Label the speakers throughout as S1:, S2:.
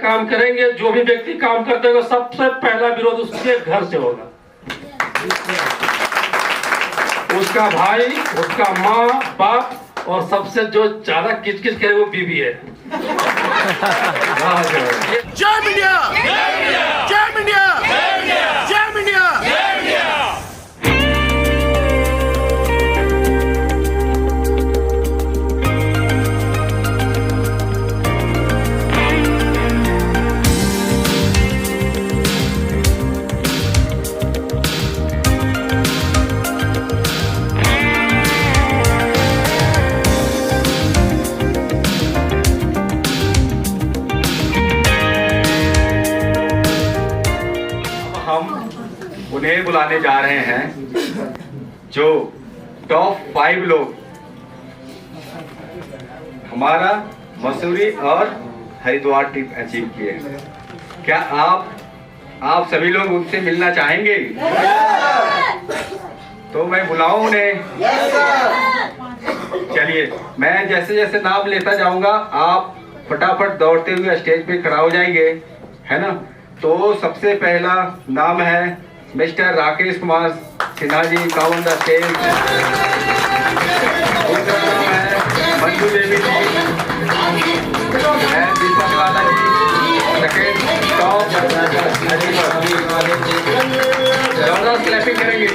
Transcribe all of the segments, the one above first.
S1: काम करेंगे, जो भी व्यक्ति काम करते होगा सबसे पहला विरोध उसके घर से होगा। उसका भाई, उसका माँ बाप और सबसे जो ज्यादा किचकिच करे वो बीवी है।
S2: जय मीडिया, जय मीडिया, जय मीडिया।
S3: उन्हें बुलाने जा रहे हैं जो टॉप 5 लोग हमारा मसूरी और हरिद्वार ट्रिप अचीव किए। क्या आप सभी लोग उनसे मिलना चाहेंगे? तो मैं बुलाऊं उन्हें? चलिए, मैं जैसे जैसे नाम लेता जाऊंगा आप फटाफट दौड़ते हुए स्टेज पे खड़ा हो जाएंगे, है ना? तो सबसे पहला नाम है mister Rakesh Kumar Sinha ji, come on the stage. दूसरा नाम है मंजू देवी जी, दीपक लाला जी, सेकेंड टॉप। जबरदस्त क्लैपिंग करेंगे।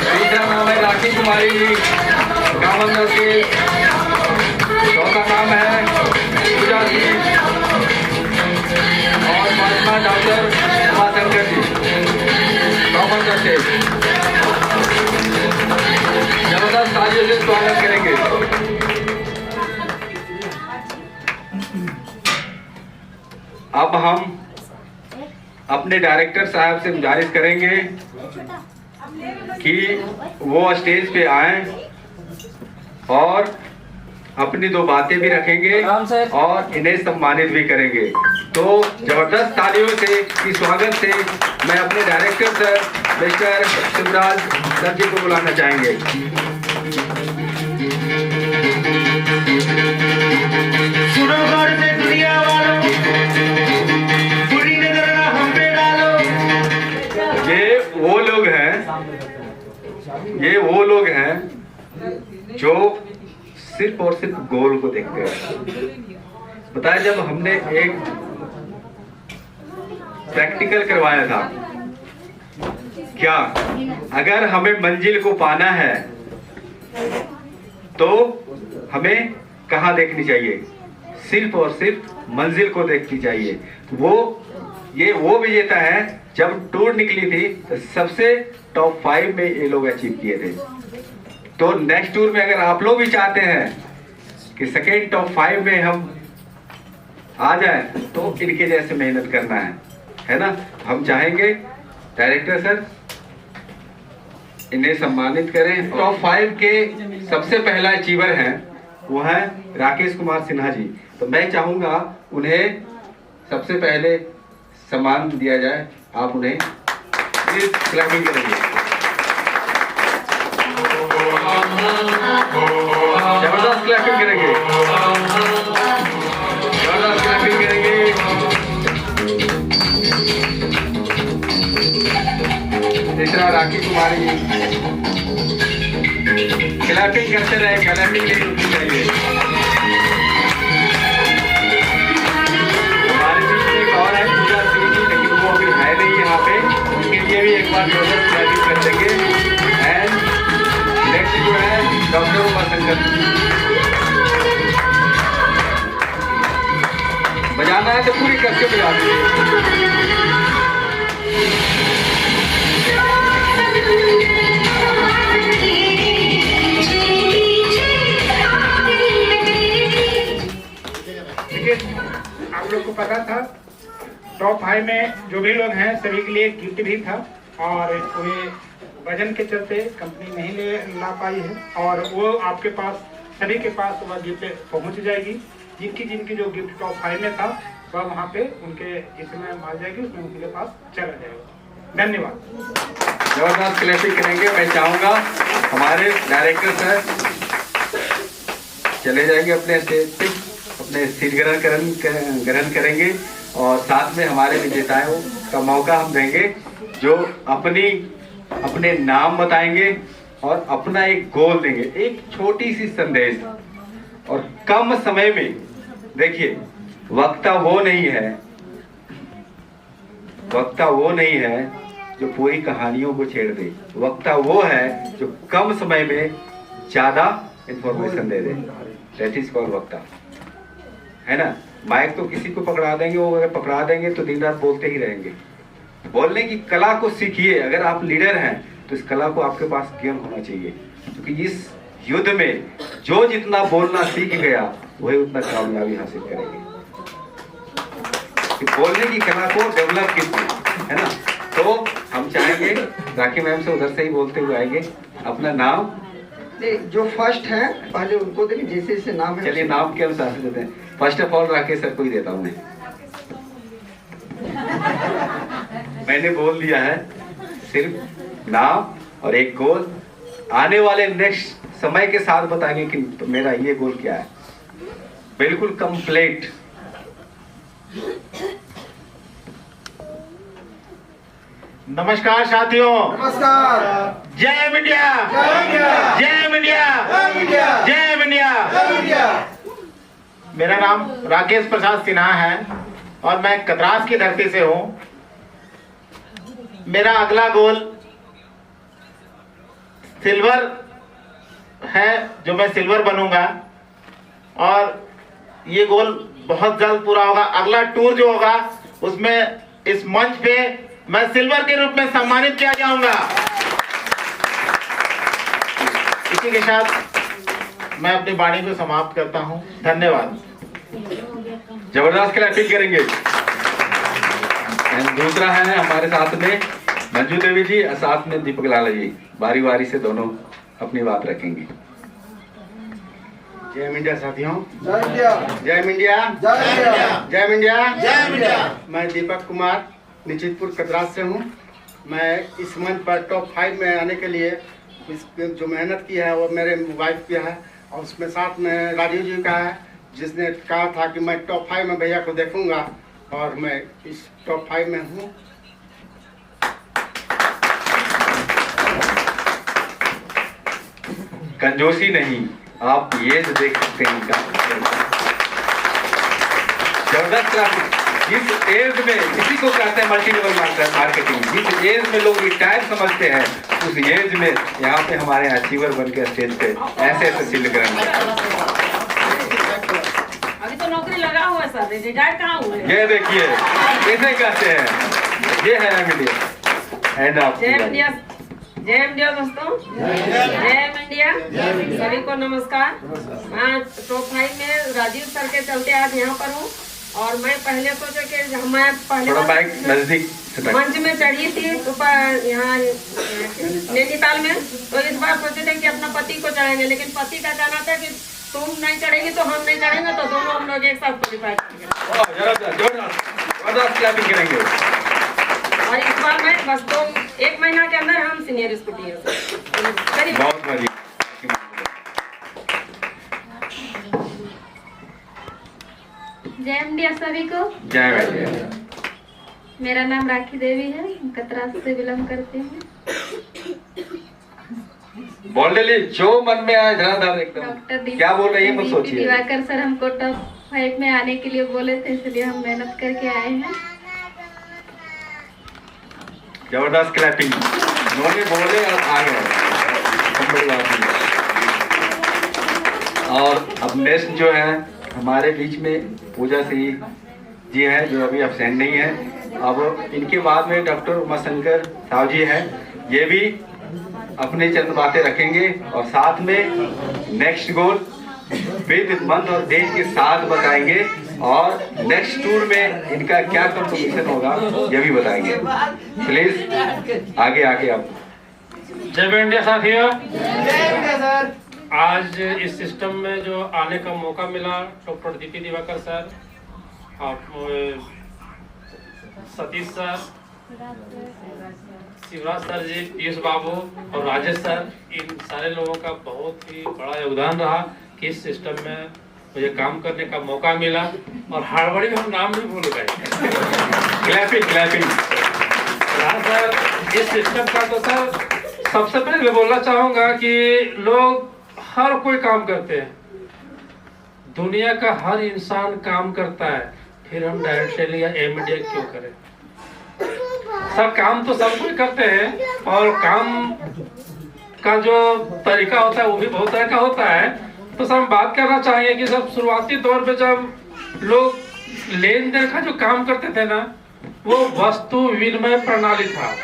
S3: तीसरा नाम है Rakhi Kumari ji, come on the stage. चौथा नाम है पूजा जी और पांचवा डॉक्टर शंकर जी, कॉमन का स्टेज। जबरदस्त तालियों से स्वागत करेंगे। अब हम अपने डायरेक्टर साहब से गुजारिश करेंगे कि वो स्टेज पे आएं और अपनी 2 बातें भी रखेंगे और इन्हें सम्मानित भी करेंगे। तो जबरदस्त तालियों से की स्वागत से मैं अपने director sir mister Shivraj sir ji को बुलाना चाहेंगे। ये वो लोग हैं जो सिर्फ और सिर्फ गोल को देखते हैं। बताया, जब हमने एक प्रैक्टिकल करवाया था, क्या अगर हमें मंजिल को पाना है तो हमें कहाँ देखनी चाहिए? सिर्फ और सिर्फ मंजिल को देखनी चाहिए। वो विजेता है। जब टूर निकली थी तो सबसे टॉप 5 में ये लोग अचीव किए थे। तो नेक्स्ट टूर में अगर आप लोग भी चाहते हैं कि सेकेंड टॉप 5 में हम आ जाए तो इनके जैसे मेहनत करना है ना? हम चाहेंगे डायरेक्टर सर इन्हें सम्मानित करें। टॉप 5 के सबसे पहला अचीवर हैं, वो है राकेश कुमार सिन्हा जी। तो मैं चाहूंगा उन्हें सबसे पहले सम्मान दिया जाए। आप उन्हें प्लीज क्लैपिंग करेंगे। जबरदस्त क्लैपिंग करेंगे, जबरदस्त क्लैपिंग करेंगे। तीसरा राखी कुमारी, क्लैपिंग करते रहे, क्लैपिंग नहीं रुकनी चाहिए। हमारे बीच में एक और है पूजा सिंह जी, लेकिन वो अभी है नहीं यहाँ पे। उनके लिए भी एक बार जबरदस्त क्लैपिंग कर देंगे। एंड नेक्स्ट जो है डॉक्टर उमाशंकर जी। बजाना है तो पूरी करके बजा दीजिए।
S4: आप लोग को पता था टॉप 5 में जो भी लोग हैं सभी के लिए गिफ्ट भी था, और कोई वजन के चलते कंपनी नहीं ला पाई है, और वो आपके पास सभी के पास वह गिफ्ट पहुंच जाएगी। जिनकी जो गिफ्ट टॉप 5 में था वह वहाँ पे उनके जिसमें माल जाएगी उसमें उनके पास चला जाएगा। धन्यवाद।
S3: जबरदस्त क्लैपिंग करेंगे। मैं चाहूंगा हमारे डायरेक्टर सर चले जाएंगे अपने स्टेज पे। अपने सीट ग्रहण करेंगे और साथ में हमारे विजेताओं का मौका हम देंगे जो अपने नाम बताएंगे और अपना एक गोल देंगे, एक छोटी सी संदेश। और कम समय में देखिए, वक्ता वो नहीं है जो पूरी कहानियों को छेड़ दे, वक्ता वो है जो कम समय में ज्यादा information they they. That is called वक्ता, है ना। माइक तो किसी को पकड़ा देंगे, वो अगर पकड़ा देंगे तो दिन रात बोलते ही रहेंगे। बोलने की कला को सीखिए। अगर आप लीडर हैं तो इस कला को आपके पास ज्ञान होना चाहिए, क्योंकि इस युद्ध में जो जितना बोलना सीख गया वही उतना कामयाबी हासिल करेंगे। बोलने की कला को डेवलप कीजिए, है ना। तो हम चाहेंगे राखी मैम से उधर से ही बोलते हुए आएंगे। अपना नाम
S5: जो फर्स्ट है पहले उनको देंगे, जैसे जैसे नाम है।
S3: चलिए नाम के अनुसार से देते हैं। First of all Rakesh sir को ही देता हूँ मैंने बोल दिया है, सिर्फ नाम और एक गोल। आने वाले नेक्स्ट समय के साथ बताएंगे कि तो मेरा ये गोल क्या है, बिल्कुल कंप्लीट।
S2: नमस्कार साथियों,
S5: नमस्कार।
S2: जय इंडिया,
S5: जय इंडिया,
S2: जय इंडिया,
S5: जय इंडिया,
S2: जय इंडिया,
S5: जय इंडिया।
S2: मेरा नाम राकेश प्रसाद सिन्हा है और मैं कतरास की धरती से हूँ। मेरा अगला गोल सिल्वर है, जो मैं सिल्वर बनूंगा और ये गोल बहुत जल्द पूरा होगा। अगला टूर जो होगा उसमें इस मंच पे मैं सिल्वर के रूप में सम्मानित किया जाऊंगा। इसी के साथ मैं अपनी वाणी को समाप्त करता हूं। धन्यवाद।
S3: जबरदस्त क्लैपिंग करेंगे। एंड दूसरा है हमारे साथ में मंजू देवी जी और साथ में दीपक लाला जी। बारी बारी से दोनों अपनी बात रखेंगे।
S2: जय इंडिया साथियों,
S5: जय इंडिया,
S2: जय इंडिया,
S5: जय इंडिया,
S2: जय इंडिया,
S5: जय इंडिया।
S2: मैं दीपक कुमार निश्चितपुर कतरास से हूँ। मैं इस मंच पर टॉप 5 में आने के लिए जो मेहनत की है वो मेरे वाइफ की है और उसमें साथ में राजीव जी का है, जिसने कहा था कि मैं टॉप 5 में भैया को देखूंगा और मैं इस टॉप 5 में हूँ।
S3: कंजूसी नहीं, आप ये जो देख सकते हैं इनका जबरदस्त क्लास। इस एज में इसी को कहते हैं मल्टी लेवल मार्केटिंग। जिस एज में लोग रिटायर समझते हैं उस एज में यहाँ पे हमारे अचीवर बन के स्टेज पे ऐसे सिल्ड करेंगे।
S6: अभी तो नौकरी लगा हुआ है सर, रिटायर कहाँ हुए?
S3: ये देखिए कैसे कहते हैं, ये है मीडिया एंड ऑफ।
S6: जय इंडिया, जय इंडिया दोस्तों, जय इंडिया। सभी को नमस्कार। मैं टॉप 5 में राजीव सर के चलते आज यहाँ पर हूँ और मैं पहले सोचा कि मैं पहले
S3: नजदीक
S6: मंच में चढ़ी थी तो यहाँ नैनीताल में, तो इस बार सोचे थे कि अपना पति को चढ़ेंगे, लेकिन पति का कहना था कि तुम नहीं चढ़ेगी तो हम नहीं चढ़ेंगे, तो दोनों हम लोग एक साथ क्वालिफाई
S3: करेंगे।
S6: और इस बार मैं बस तो 1 महीना के अंदर हम सीनियर स्कूटी है।
S3: बहुत बढ़िया।
S7: जय इंडिया सभी को।
S3: जय इंडिया।
S7: मेरा नाम राखी देवी है, कतरास से बिलोंग करते हैं।
S3: बोल ले जो मन में आए धराधर एकदम।
S7: डॉक्टर
S3: क्या बोल रही है मत सोचिए।
S7: दिवाकर सर हमको टॉप 5 में आने के लिए बोले थे, इसलिए हम मेहनत करके आए हैं।
S3: जबरदस्त क्लैपिंग, उन्होंने बोले और आ गए। बड़ी बात है। और अब नेक्स्ट जो है हमारे बीच में पूजा सिंह जी हैं, जो अभी एब्सेंट नहीं है। अब इनके बाद में डॉक्टर उमाशंकर साहु जी हैं, ये भी अपने चंद बातें रखेंगे और साथ में नेक्स्ट गोल विद मंथ और डेट के साथ बताएंगे और नेक्स्ट टूर में इनका क्या कंपटीशन होगा ये भी बताएंगे। प्लीज आगे आके आप।
S1: जय इंडिया साथियों,
S5: जय इंडिया सर।
S1: आज इस सिस्टम में जो आने का मौका मिला, डॉक्टर दीपी दिवाकर सर, आप सतीश सर, शिवराज सर जी, पीयूष बाबू और राजेश सर, इन सारे लोगों का बहुत ही बड़ा योगदान रहा कि इस सिस्टम में मुझे काम करने का मौका मिला और हड़बड़ी में हम नाम नहीं भूल गए।
S3: Clapping clapping.
S1: सर इस सिस्टम का तो सर सबसे पहले मैं बोलना चाहूँगा कि लोग हर कोई काम करते हैं, दुनिया का हर इंसान काम करता है, फिर हम डायरेक्ट सेलिंग या मीडिया क्यों करें? सर काम तो सब कोई करते हैं और काम का जो तरीका होता है वो भी बहुत तरह का होता है। तो सर हम बात करना चाहेंगे कि सब शुरुआती दौर पे जब लोग लेन देन का जो काम करते थे ना, वो वस्तु विनिमय प्रणाली था।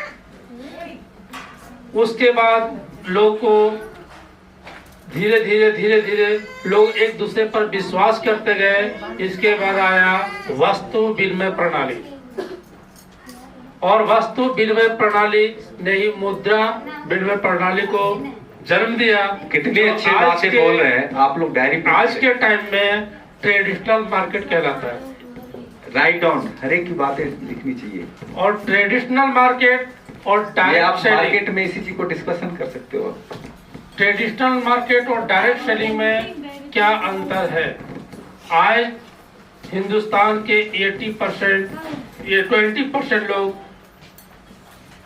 S1: उसके बाद लोग को धीरे धीरे लोग एक दूसरे पर विश्वास करते गए। इसके बाद आया वस्तु विनिमय प्रणाली और वस्तु विनिमय प्रणाली ने ही मुद्रा विनिमय प्रणाली को जन्म दिया।
S3: कितनी अच्छी बातें बोल रहे हैं आप लोग डायरी पे।
S1: आज के टाइम में ट्रेडिशनल मार्केट कहलाता है।
S3: राइट ऑन, हर एक की बातें लिखनी चाहिए।
S1: और ट्रेडिशनल मार्केट और
S3: ये आप
S1: डायरेक्ट सेलिंग,
S3: मार्केट में इसी चीज को डिस्कशन कर सकते हो।
S1: ट्रेडिशनल मार्केट और डायरेक्ट सेलिंग में क्या अंतर है? आज हिंदुस्तान के 80% ये 20% लोग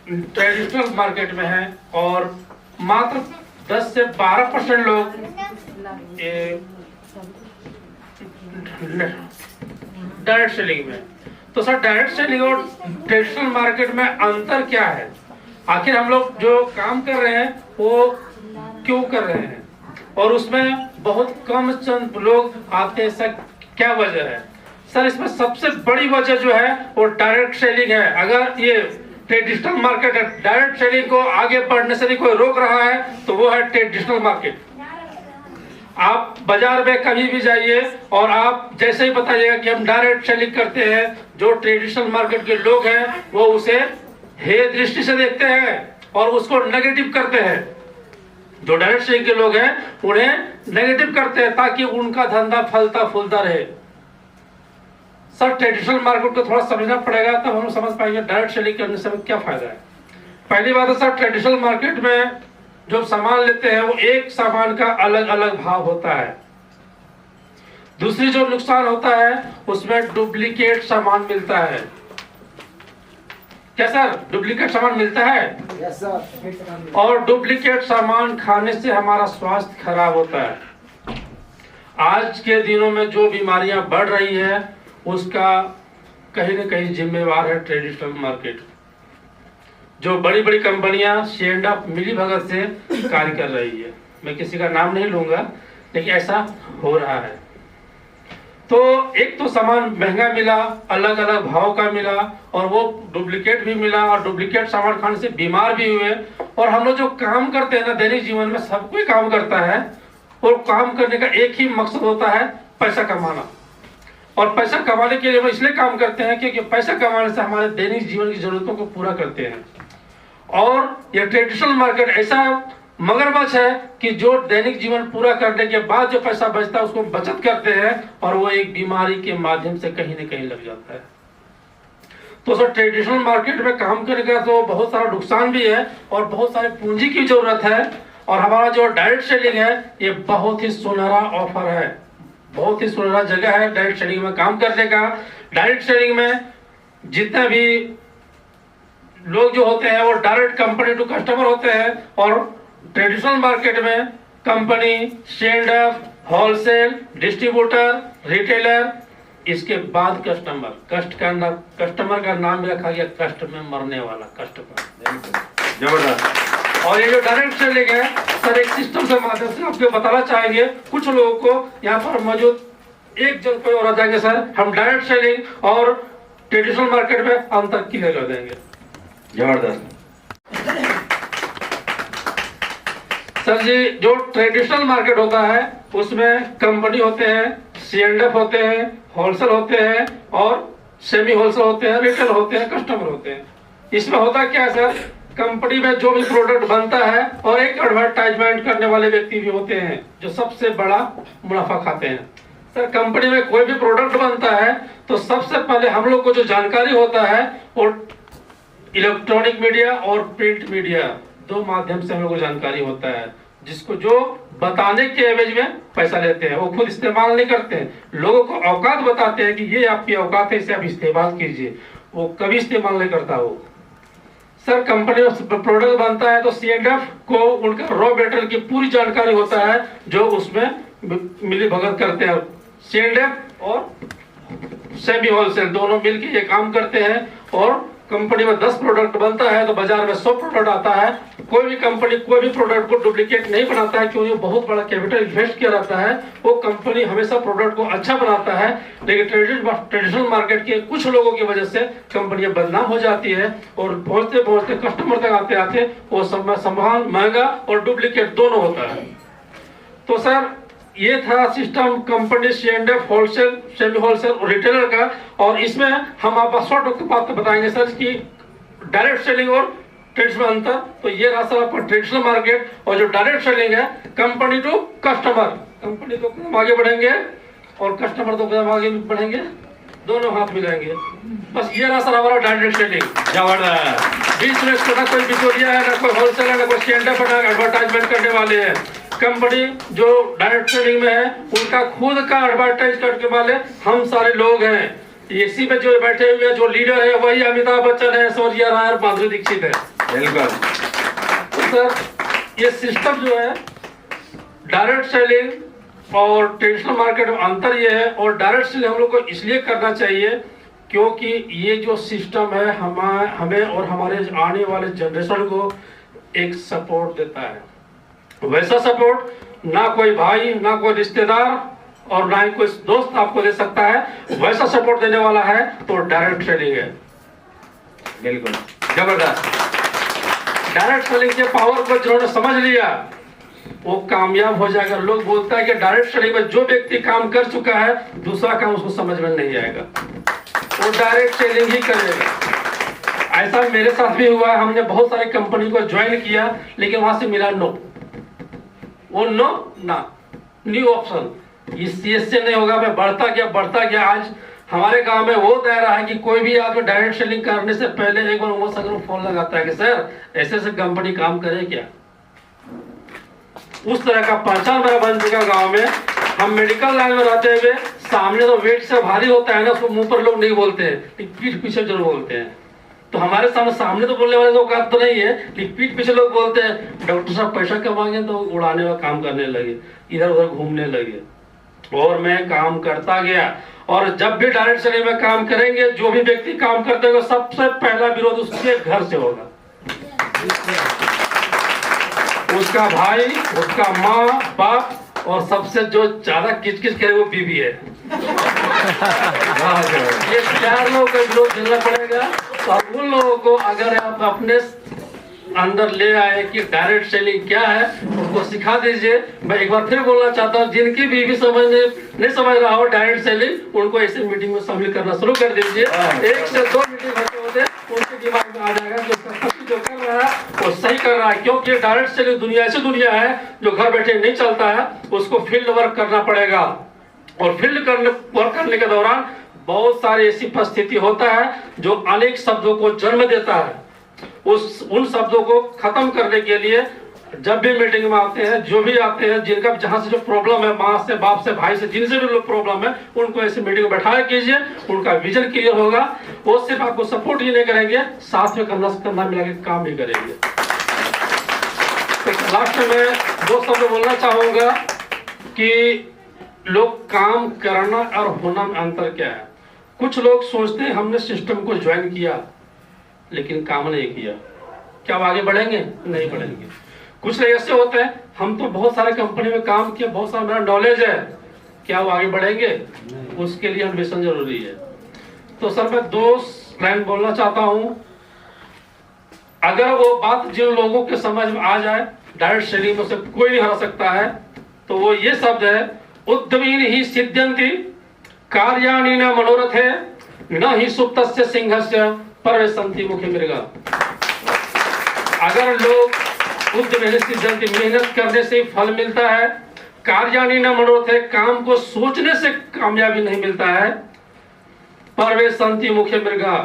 S1: ट्रेडिशनल मार्केट में हैं और मात्र 10 से 12% लोग डायरेक्ट सेलिंग में। तो सर डायरेक्ट सेलिंग और ट्रेडिशनल मार्केट में अंतर क्या है? आखिर हम लोग जो काम कर रहे हैं वो क्यों कर रहे हैं और उसमें बहुत कम चंद लोग आते हैं, सर क्या वजह है? सर इसमें सबसे बड़ी वजह जो है वो डायरेक्ट सेलिंग है। अगर ये ट्रेडिशनल मार्केट है, डायरेक्ट सेलिंग को आगे बढ़ने से कोई रोक रहा है तो वो है ट्रेडिशनल मार्केट। आप बाजार में कभी भी जाइए और आप जैसे ही बताइएगा कि हम डायरेक्ट सेलिंग करते हैं, जो ट्रेडिशनल मार्केट के लोग हैं वो उसे हे दृष्टि से देखते हैं और उसको नेगेटिव करते हैं। जो डायरेक्ट सेलिंग के लोग हैं उन्हें नेगेटिव करते हैं ताकि उनका धंधा फलता फूलता रहे। सर ट्रेडिशनल मार्केट को थोड़ा समझना पड़ेगा तब हम समझ पाएंगे डायरेक्ट सेलिंग करने से क्या फायदा है। पहली बात है सर, ट्रेडिशनल मार्केट में जो सामान लेते हैं वो एक सामान का अलग अलग भाव होता है। दूसरी जो नुकसान होता है उसमें डुप्लीकेट सामान मिलता है। क्या सर डुप्लीकेट सामान मिलता है?
S5: Yes sir.
S1: और डुप्लीकेट सामान खाने से हमारा स्वास्थ्य खराब होता है। आज के दिनों में जो बीमारियां बढ़ रही है उसका कहीं न कहीं जिम्मेवार है ट्रेडिशनल मार्केट। जो बड़ी बड़ी कंपनियां शेयर ऑफ मिली भगत से कार्य कर रही है, मैं किसी का नाम नहीं लूंगा लेकिन ऐसा हो रहा है। तो एक तो सामान महंगा मिला, अलग अलग भाव का मिला और वो डुप्लीकेट भी मिला और डुप्लीकेट सामान खाने से बीमार भी हुए। और हम लोग जो काम करते हैं ना दैनिक जीवन में, सब कोई काम करता है और काम करने का एक ही मकसद होता है पैसा कमाना। और पैसा कमाने के लिए वो इसलिए काम करते हैं क्योंकि पैसा कमाने से हमारे दैनिक जीवन की जरूरतों को पूरा करते हैं। और ये ट्रेडिशनल मार्केट ऐसा मगरमच्छ है कि जो दैनिक जीवन पूरा करने के बाद जो पैसा बचता है उसको बचत करते हैं और वो एक बीमारी के माध्यम से कहीं न कहीं लग जाता है। तो सर ट्रेडिशनल मार्केट में काम करने का तो बहुत सारा नुकसान भी है और बहुत सारे पूंजी की जरूरत है। और हमारा जो डायरेक्ट सेलिंग है ये बहुत ही सुनहरा ऑफर है, बहुत ही सुनहरा जगह है डायरेक्ट सेलिंग में काम करने का। डायरेक्ट सेलिंग में जितने भी लोग जो होते हैं वो डायरेक्ट कंपनी टू कस्टमर होते हैं और ट्रेडिशनल मार्केट में company, share, wholesale, distributor, retailer, इसके बाद कस्टमर। कस्टमर का नाम रखा गया कष्ट में मरने वाला कस्टमर।
S3: जबरदस्त।
S1: और ये जो डायरेक्ट सेलिंग है सर एक सिस्टम से माध्यम से आपको बताना चाहेंगे। कुछ लोगों को यहाँ पर मौजूद एक जन कोई और आ जाएंगे सर, हम डायरेक्ट सेलिंग और ट्रेडिशनल मार्केट में अंतर क्लियर कर देंगे।
S3: जबरदस्त।
S1: सर जी जो ट्रेडिशनल मार्केट होता है उसमें कंपनी होते हैं, C&F होते हैं, होलसेल होते हैं और सेमी होलसेल होते हैं, रिटेल होते हैं, कस्टमर होते हैं। इसमें होता क्या है सर, कंपनी में जो भी प्रोडक्ट बनता है और एक एडवर्टाइजमेंट करने वाले व्यक्ति भी होते हैं जो सबसे बड़ा मुनाफा खाते हैं। सर कंपनी में कोई भी प्रोडक्ट बनता है तो सबसे पहले हम लोग को जो जानकारी होता है वो इलेक्ट्रॉनिक मीडिया और प्रिंट मीडिया दो माध्यम से हम लोग को जानकारी होता है, जिसको जो बताने के एवज में पैसा लेते हैं, वो खुद इस्तेमाल नहीं करते हैं। लोगों को औकात बताते हैं कि ये आपकी औकात है, इसे आप इस्तेमाल कीजिए, वो कभी इस्तेमाल नहीं करता। वो सर कंपनी में प्रोडक्ट बनता है तो C&F को उनका रॉ मटेरियल की पूरी जानकारी होता है, जो उसमें मिली भगत करते हैं। C&F और सेमी होलसेल दोनों मिलकर ये काम करते हैं, और कंपनी में 10 प्रोडक्ट बनता है तो बाजार में 100 प्रोडक्ट आता है। कोई भी कंपनी कोई भी प्रोडक्ट को डुप्लीकेट नहीं बनाता है, क्योंकि बहुत बड़ा कैपिटल इन्वेस्ट किया रहता है। वो कंपनी हमेशा प्रोडक्ट को अच्छा बनाता है, लेकिन ट्रेडिशनल मार्केट के कुछ लोगों की वजह से कंपनियां बदनाम हो जाती है, और पहुंचते पहुंचते कस्टमर तक आते आते वो सामान महंगा और डुप्लीकेट दोनों होता है। तो सर ये था system company C&F wholesale, semi wholesale और रिटेलर का। और इसमें हम आप शॉर्ट बात बताएंगे सर कि डायरेक्ट सेलिंग और ट्रेडिशनल अंतर। तो ये रहा सर आपका ट्रेडिशनल मार्केट, और जो डायरेक्ट सेलिंग है कंपनी टू कस्टमर, कंपनी तो कदम आगे बढ़ेंगे और कस्टमर तो कदम आगे बढ़ेंगे, दोनों हाथ मिलाएंगे। बस ये रहा सर हमारा डायरेक्ट सेलिंग। जबरदस्त। बीच में ना कोई बिचौलिया है, ना कोई होलसेल है, ना कोई C&F एडवर्टाइजमेंट करने वाले हैं। कंपनी जो डायरेक्ट सेलिंग में है उनका खुद का एडवर्टाइज करने वाले हम सारे लोग हैं। इसी में जो बैठे हुए हैं, जो लीडर है वही अमिताभ बच्चन है, ऐश्वर्या राय और माधुरी दीक्षित है। बिल्कुल। तो सर ये सिस्टम जो है डायरेक्ट सेलिंग और ट्रेडिशनल मार्केट में अंतर ये है, और डायरेक्ट सेलिंग हम लोग को इसलिए करना चाहिए क्योंकि ये जो सिस्टम है हमें और हमारे आने वाले जनरेशन को एक सपोर्ट देता है। वैसा सपोर्ट ना कोई भाई, ना कोई रिश्तेदार और ना ही कोई दोस्त आपको दे सकता है। वैसा सपोर्ट देने वाला है तो डायरेक्ट सेलिंग है। बिल्कुल जबरदस्त। डायरेक्ट सेलिंग के पावर को जिन्होंने समझ लिया वो कामयाब हो जाएगा। लोग बोलता है कि डायरेक्ट सेलिंग में जो व्यक्ति काम कर चुका है दूसरा काम उसको समझ में नहीं आएगा, वो डायरेक्ट सेलिंग ही करेगा। ऐसा मेरे साथ भी हुआ है। हमने बहुत सारी कंपनी को ज्वाइन किया, लेकिन वहां से मिला नो, वो नो ना, न्यू ऑप्शन, इससे नहीं होगा। मैं बढ़ता गया। आज हमारे गांव में वो दायरा है कि कोई भी आदमी डायरेक्ट सेलिंग करने से पहले एक बार वो सगर फोन लगाता है कि सर ऐसे कंपनी काम करे क्या। उस तरह का पहचान मेरा बन चुका गांव में। हम मेडिकल लाइन में रहते हुए सामने तो वेट से भारी होता है ना, उसको मुंह पर लोग नहीं बोलते हैं, पीठ पीछे जरूर बोलते हैं। तो हमारे सामने तो बोलने वाले लोग तो नहीं है, लेकिन पीठ पीछे लोग बोलते हैं डॉक्टर साहब पैसा कमाएंगे तो उड़ाने का काम करने लगे, इधर उधर घूमने लगे। और मैं काम करता गया, और जब भी डायरेक्ट सेलिंग में काम करेंगे जो भी व्यक्ति काम करते होगा सबसे पहला विरोध उसके घर से होगा। उसका भाई, उसका माँ बाप, और सबसे जो ज्यादा किचकिच करे वो बीवी है। ये 4 लोगों का विरोध झेलना पड़ेगा। और उन लोगों को अगर आप अपने अंदर ले आए कि डायरेक्ट सेलिंग क्या है, उनको सिखा दीजिए। मैं एक बार फिर बोलना चाहता हूँ, जिनकी बीवी नहीं समझ रहा हो डायरेक्ट सेलिंग, उनको ऐसे मीटिंग में शामिल करना शुरू कर दीजिए। 1 से 2 मीटिंग होते उनके दिमाग में आ जाएगा कि जो कर रहा है वो सही कर रहा है। क्योंकि डायरेक्ट सेलिंग दुनिया ऐसी दुनिया है जो घर बैठे नहीं चलता है, उसको फील्ड वर्क करना पड़ेगा। और फील्ड वर्क करने के दौरान बहुत सारी ऐसी परिस्थिति होता है जो अनेक शब्दों को जन्म देता है। उन शब्दों को खत्म करने के लिए जब भी मीटिंग में आते हैं, जो भी आते हैं, जिनका जहां से जो प्रॉब्लम है, माँ से, बाप से, भाई से, जिनसे भी लोग प्रॉब्लम है, उनको ऐसी मीटिंग में बैठाया कीजिए। उनका विजन क्लियर होगा। वो सिर्फ आपको सपोर्ट ही नहीं करेंगे, साथ में करना मिला के काम भी करेंगे। तो लास्ट में 2 शब्द बोलना चाहूंगा कि लोग काम करना और होना में अंतर क्या है। कुछ लोग सोचते हैं हमने सिस्टम को ज्वाइन किया लेकिन काम नहीं किया, क्या वो आगे बढ़ेंगे? नहीं बढ़ेंगे। कुछ लोग ऐसे होते हैं हम तो बहुत सारे कंपनी में काम किया, बहुत सारा मेरा नॉलेज है, क्या वो आगे बढ़ेंगे? उसके लिए अन्वेषण जरूरी है। तो सर मैं 2 लाइन बोलना चाहता हूं। अगर वो बात जिन लोगों के समझ में आ जाए, डायरेक्ट सेलिंग में से कोई नहीं हरा सकता है, तो वो ये शब्द है, उद्यमीन ही सिद्ध्यन्ति कार्याणि न मनोरथे न ही सुप्तस्य सिंहस्य परवेशन्ति मुखे मृगा। अगर लोग उद्यमीन सिद्ध्यन्ति, मेहनत करने से फल मिलता है, कार्याणि न मनोरथे, काम को सोचने से कामयाबी नहीं मिलता है, परवेशन्ति मुखे मृगा,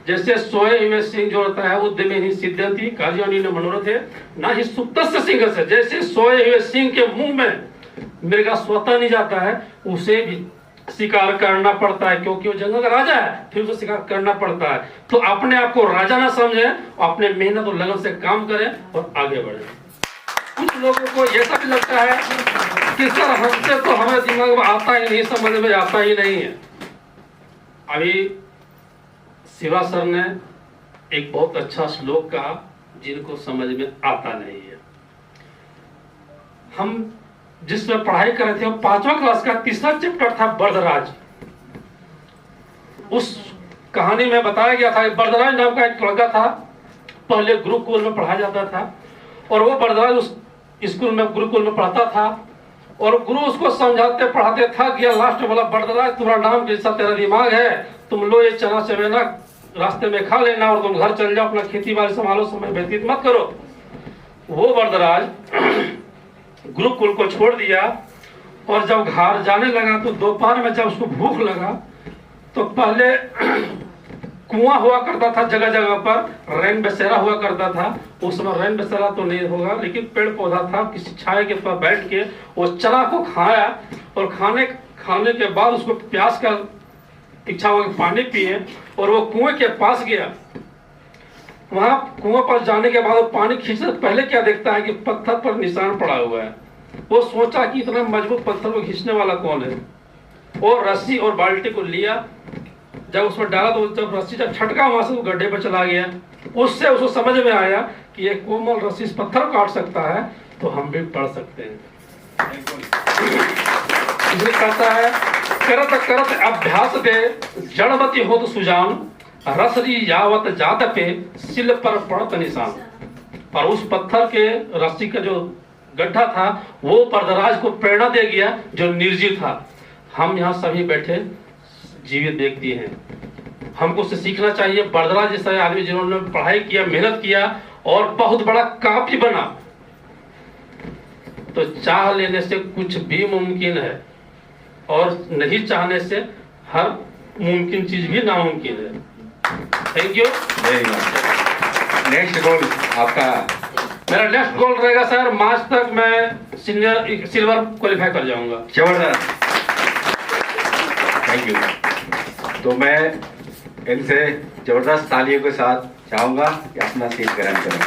S1: जैसे सोए हुए सिंह जो होता है उद्यमे ही सिद्धंती कार्यानी न मनोरथे ना ही सुप्तस्य सिंह से, जैसे सोए हुए सिंह के मुंह में मृगा स्वतः नहीं जाता है, उसे भी शिकार करना पड़ता है, क्योंकि वो जंगल का राजा है, फिर उसे शिकार करना पड़ता है। तो अपने आप को राजा ना समझे, अपने मेहनत और लगन से काम करें और आगे बढ़े। कुछ लोगों को ऐसा भी लगता है कि सर हमसे तो हमें दिमाग में आता ही नहीं, समझ में आता ही नहीं है। अभी शिवा सर ने एक बहुत अच्छा श्लोक कहा जिनको समझ में आता नहीं है। हम जिसमें पढ़ाई कर रहे थे वो 5वां क्लास का 3रा चैप्टर था बर्दराज। उस कहानी में बताया गया था बर्दराज नाम का एक लड़का था, पहले गुरुकुल में पढ़ा जाता था और वो बर्दराज उस स्कूल में गुरुकुल में पढ़ता था और गुरु उसको समझाते पढ़ाते थक गया। लास्ट में बोला बर्दराज तुम्हारा नाम जैसा तेरा दिमाग है, तुम लो ये चना चमेना रास्ते में खा लेना और तुम घर चल जाओ, अपना खेती बाड़ी संभालो, समय व्यतीत मत करो। वो बर्दराज गुरुकुल को छोड़ दिया और जब घर जाने लगा तो दोपहर में जब उसको भूख लगा तो पहले कुआं हुआ करता था जगह जगह पर, रैन बसेरा हुआ करता था। उस समय रैन बसेरा तो नहीं होगा लेकिन पेड़ पौधा था, किसी छाए के पास बैठ के वो चना को खाया और खाने के बाद उसको प्यास का इच्छा हुआ पानी पिए और वो कुएं के पास गया। वहां कुआं पर जाने के बाद वो पानी खींचने से पहले क्या देखता है कि पत्थर पर निशान पड़ा हुआ है। वो सोचा कि इतना मजबूत पत्थर को खींचने वाला कौन है, और रस्सी और बाल्टी को लिया, जब उसमें डाला तो जब रस्सी जब छटका वहां से वो गड्ढे पर चला गया। उससे उसको समझ में आया कि एक कोमल रस्सी इस पत्थर काट सकता है तो हम भी पढ़ सकते हैं। इसलिए कहता है करत करत अभ्यास दे जड़वती हो तो सुजान रसरी यावत जात पे सिल पर पड़त निशान। और उस पत्थर के रस्सी का जो गड्ढा था वो बर्दराज को प्रेरणा दे गया जो निर्जीव था। हम यहाँ सभी बैठे जीवित व्यक्ति हैं, हमको उससे सीखना चाहिए। बर्दराज जैसा आदमी जिन्होंने पढ़ाई किया, मेहनत किया और बहुत बड़ा काफी बना, तो चाह लेने से कुछ भी मुमकिन है और नहीं चाहने से हर मुमकिन चीज भी नामुमकिन है। Thank you
S3: very much. Next गोल आपका?
S1: मेरा नेक्स्ट गोल रहेगा सर, मार्च तक मैं सिल्वर क्वालिफाई कर जाऊंगा।
S3: जबरदस्त, थैंक यू। तो मैं इनसे जबरदस्त तालियों के साथ चाहूंगा कि अपना सीट ग्रहण करें।